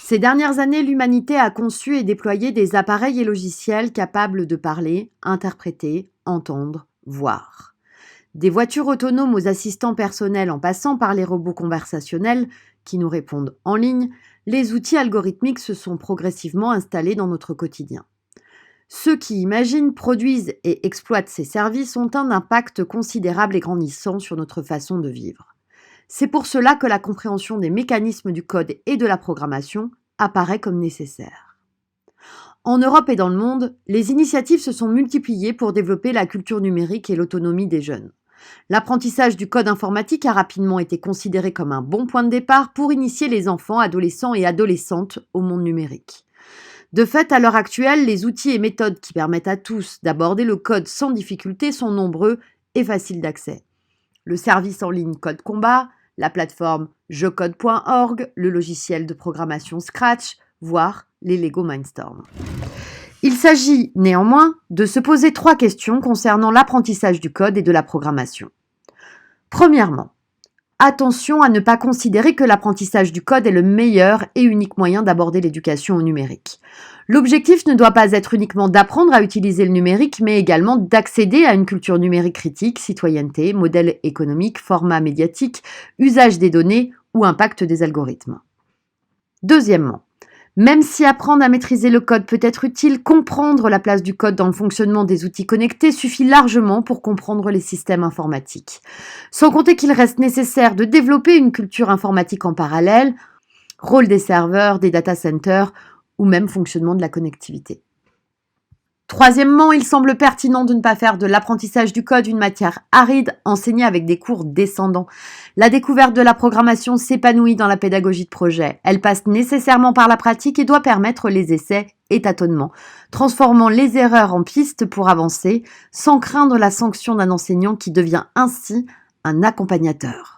Ces dernières années, l'humanité a conçu et déployé des appareils et logiciels capables de parler, interpréter, entendre, voir. Des voitures autonomes aux assistants personnels en passant par les robots conversationnels qui nous répondent en ligne, les outils algorithmiques se sont progressivement installés dans notre quotidien. Ceux qui imaginent, produisent et exploitent ces services ont un impact considérable et grandissant sur notre façon de vivre. C'est pour cela que la compréhension des mécanismes du code et de la programmation apparaît comme nécessaire. En Europe et dans le monde, les initiatives se sont multipliées pour développer la culture numérique et l'autonomie des jeunes. L'apprentissage du code informatique a rapidement été considéré comme un bon point de départ pour initier les enfants, adolescents et adolescentes au monde numérique. De fait, à l'heure actuelle, les outils et méthodes qui permettent à tous d'aborder le code sans difficulté sont nombreux et faciles d'accès. Le service en ligne Code Combat, la plateforme jecode.org, le logiciel de programmation Scratch, voire les Lego Mindstorm. Il s'agit néanmoins de se poser 3 questions concernant l'apprentissage du code et de la programmation. Premièrement, attention à ne pas considérer que l'apprentissage du code est le meilleur et unique moyen d'aborder l'éducation au numérique. L'objectif ne doit pas être uniquement d'apprendre à utiliser le numérique, mais également d'accéder à une culture numérique critique, citoyenneté, modèle économique, format médiatique, usage des données ou impact des algorithmes. Deuxièmement, même si apprendre à maîtriser le code peut être utile, comprendre la place du code dans le fonctionnement des outils connectés suffit largement pour comprendre les systèmes informatiques. Sans compter qu'il reste nécessaire de développer une culture informatique en parallèle, rôle des serveurs, des data centers ou même fonctionnement de la connectivité. Troisièmement, il semble pertinent de ne pas faire de l'apprentissage du code une matière aride enseignée avec des cours descendants. La découverte de la programmation s'épanouit dans la pédagogie de projet. Elle passe nécessairement par la pratique et doit permettre les essais et tâtonnements, transformant les erreurs en pistes pour avancer, sans craindre la sanction d'un enseignant qui devient ainsi un accompagnateur.